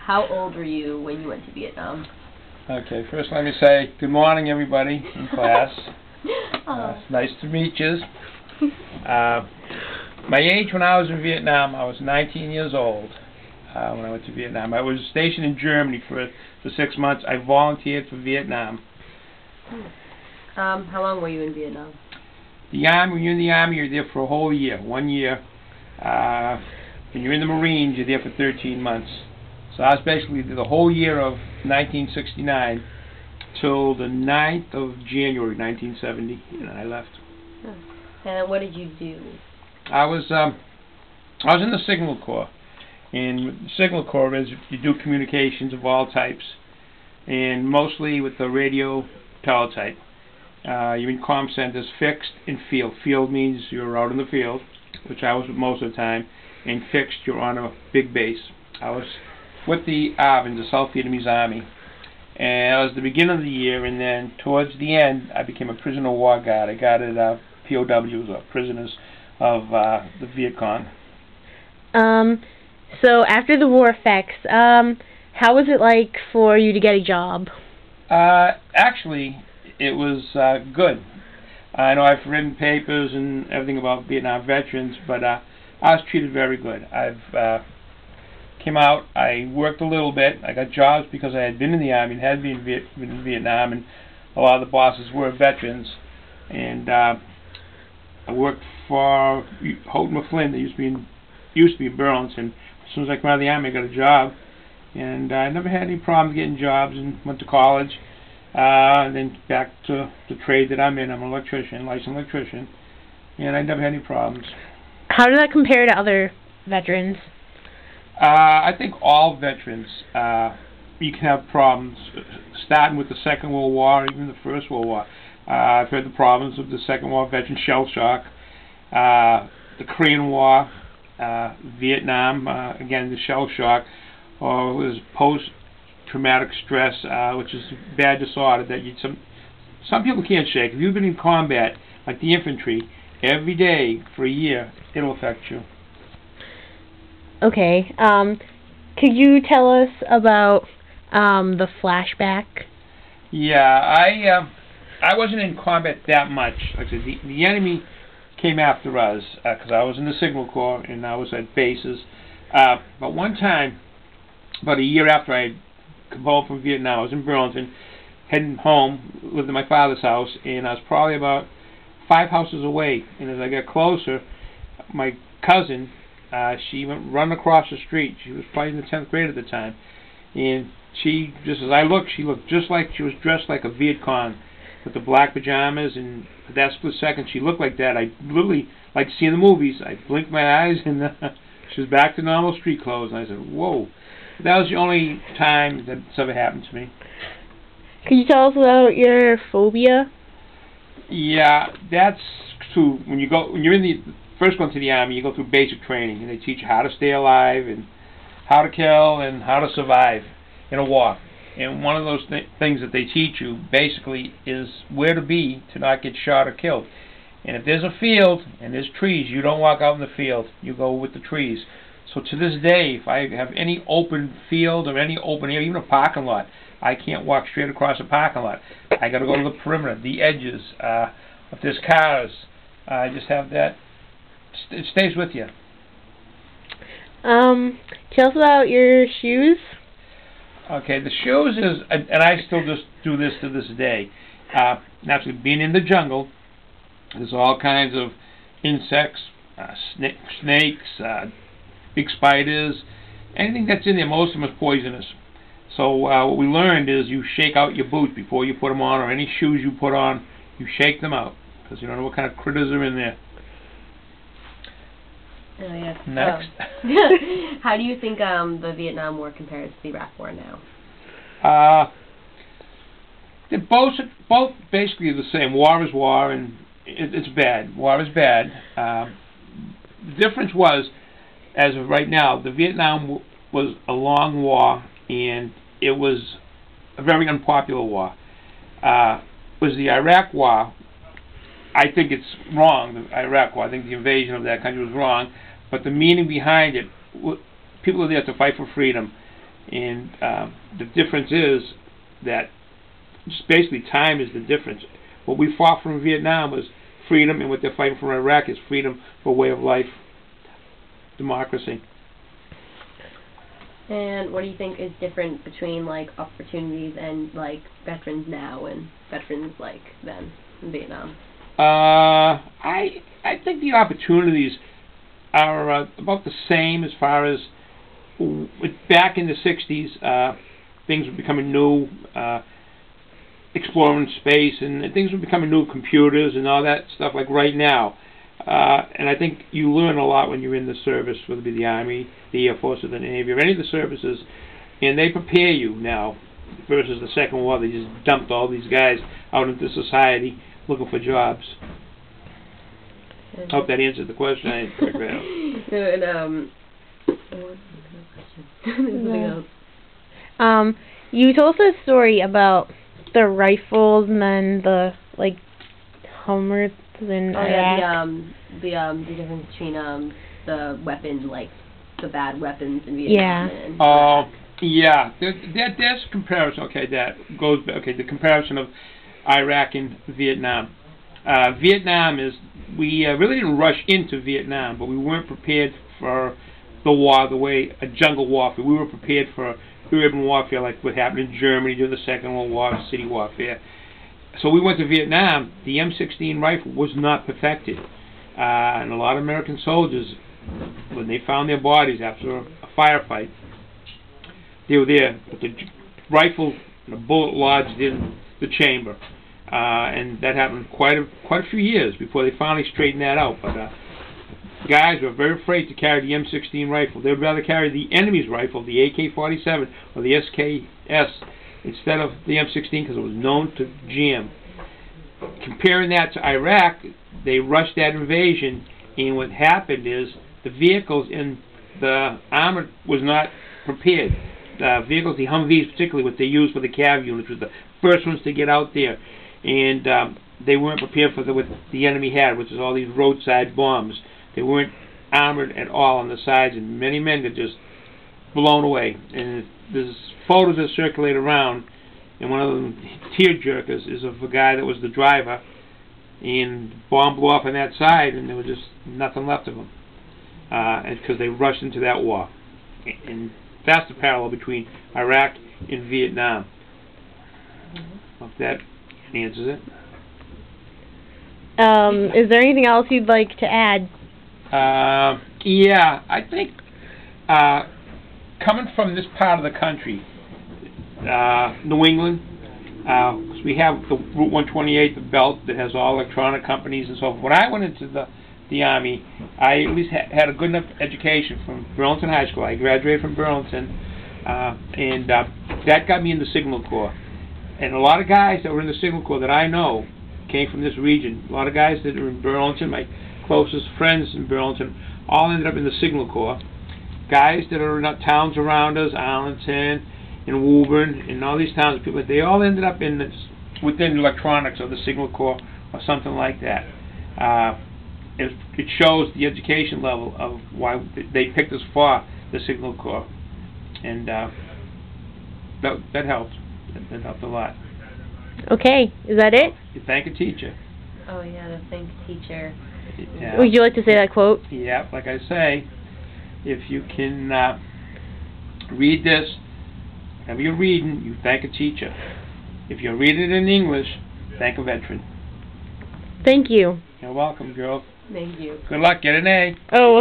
How old were you when you went to Vietnam? Okay, first let me say good morning, everybody in class. It's nice to meet you. My age when I was in Vietnam, I was 19 years old when I went to Vietnam. I was stationed in Germany for 6 months. I volunteered for Vietnam. How long were you in Vietnam? The Army, when you're in the Army, you're there for a whole year, 1 year. When you're in the Marines, you're there for 13 months. So I was basically the whole year of 1969 till the 9th of January 1970, and I left. And then what did you do? I was in the Signal Corps, and the Signal Corps is you do communications of all types, and mostly with the radio teletype. You're in comm centers, fixed and field. Field means you're out in the field, which I was most of the time, and fixed you're on a big base. I was with the ARVN, the South Vietnamese Army, and it was the beginning of the year, and then towards the end I became a prisoner of war guard. I guarded POWs, or prisoners of the Viet Cong. So after the war effects, how was it like for you to get a job? Actually, it was good. I know I've written papers and everything about Vietnam veterans, but I was treated very good. I've came out, I worked a little bit. I got jobs because I had been in the Army and had been in Vietnam, and a lot of the bosses were veterans. And I worked for Houghton Mifflin. They used to be in Burlington. As soon as I came out of the Army, I got a job, and I never had any problems getting jobs, and went to college. And then back to the trade that I'm in. I'm an electrician, licensed electrician, and I never had any problems. How does that compare to other veterans? I think all veterans, you can have problems, starting with the Second World War, even the First World War. I've heard the problems of the Second World veteran shell shock, the Korean War, Vietnam, again the shell shock, or it was post-traumatic stress, which is a bad disorder that some people can't shake. If you've been in combat, like the infantry, every day for a year, it'll affect you. Okay. Could you tell us about the Flashback? Yeah, I wasn't in combat that much. Like I said, the enemy came after us because I was in the Signal Corps and I was at bases. But one time, about a year after I come home from Vietnam, I was in Burlington, heading home, lived in my father's house, and I was probably about 5 houses away. And as I got closer, my cousin, she went running across the street. She was probably in the 10th grade at the time, and she, just as I looked, she looked just like she was dressed like a Viet Cong, with the black pajamas, and for that split second she looked like that. I literally, like to see in the movies, I blinked my eyes and she was back to normal street clothes, and I said, whoa. That was the only time that's ever happened to me. Could you tell us about your phobia? Yeah, that's true. When you're in the first going to the Army, you go through basic training, and they teach you how to stay alive, and how to kill, and how to survive in a war. And one of those things that they teach you, basically, is where to be to not get shot or killed. And if there's a field, and there's trees, you don't walk out in the field. You go with the trees. So to this day, if I have any open field, or any open area, even a parking lot, I can't walk straight across a parking lot. I got to go to the perimeter, the edges. If there's cars, I just have that. It stays with you. Tell us about your shoes. Okay, the shoes is, and I still just do this to this day. Naturally, being in the jungle, there's all kinds of insects, snakes, big spiders, anything that's in there. Most of them is poisonous. So what we learned is you shake out your boots before you put them on, or any shoes you put on, you shake them out, because you don't know what kind of critters are in there. Oh, yes. Next. How do you think the Vietnam War compares to the Iraq War now? They're both basically the same. War is war, and it's bad. War is bad. The difference was, as of right now, the Vietnam was a long war, and it was a very unpopular war. Was the Iraq War? I think it's wrong, the Iraq War. I think the invasion of that country was wrong, but the meaning behind it, people are there to fight for freedom. And the difference is that just basically time is the difference. What we fought for in Vietnam was freedom, and what they're fighting for in Iraq is freedom for way of life, democracy. And what do you think is different between like opportunities and like veterans now and veterans like then in Vietnam? I think the opportunities are about the same as far as back in the 60s. Things were becoming new, exploring space, and things were becoming new, computers and all that stuff like right now. And I think you learn a lot when you're in the service, whether it be the Army, the Air Force, or the Navy, or any of the services, and they prepare you now versus the Second War. They just dumped all these guys out into society looking for jobs. I hope that answered the question. I didn't figure it out. You told us a story about the rifles and then the like Hummers in Iraq. The difference between the weapons, like the bad weapons in Vietnam. Yeah. Yeah. There's a comparison. Okay, that goes. Okay, the comparison of Iraq and Vietnam. Vietnam is we really didn't rush into Vietnam, but we weren't prepared for the war the way a jungle warfare. We were prepared for urban warfare, like what happened in Germany during the Second World War, city warfare. So we went to Vietnam. The M16 rifle was not perfected, and a lot of American soldiers, when they found their bodies after a firefight, they were there, but the rifle, the bullet lodged in the chamber, and that happened quite a few years before they finally straightened that out. But guys were very afraid to carry the M16 rifle. They would rather carry the enemy's rifle, the AK-47 or the SKS, instead of the M16 because it was known to jam. Comparing that to Iraq, they rushed that invasion, and what happened is the vehicles in the armor was not prepared. The vehicles, the Humvees particularly, what they used for the cav units, was the first ones to get out there, and they weren't prepared for what the enemy had, which is all these roadside bombs. They weren't armored at all on the sides, and many men got just blown away. And there's photos that circulate around, and one of them, tear-jerkers, is of a guy that was the driver, and the bomb blew up on that side, and there was just nothing left of him, because they rushed into that war. And that's the parallel between Iraq and Vietnam. Hope that answers it. Is there anything else you'd like to add? Yeah, I think coming from this part of the country, New England, because we have the Route 128, the belt that has all electronic companies and so forth. When I went into the Army, I at least had a good enough education from Burlington High School. I graduated from Burlington, and that got me in the Signal Corps. And a lot of guys that were in the Signal Corps that I know came from this region. A lot of guys that are in Burlington, my closest friends in Burlington, all ended up in the Signal Corps. Guys that are in towns around us, Arlington and Woburn, and all these towns, people, they all ended up in this, within electronics or the Signal Corps or something like that. It shows the education level of why they picked us for the Signal Corps, and that helped. That helped a lot. Okay, is that it? You thank a teacher. Oh yeah, the thank teacher. Yeah. Would you like to say that quote? Yeah, like I say, if you can read this, whenever you're reading, you thank a teacher. If you're reading it in English, thank a veteran. Thank you. You're welcome, girls. Thank you. Good luck. Get an A. Oh,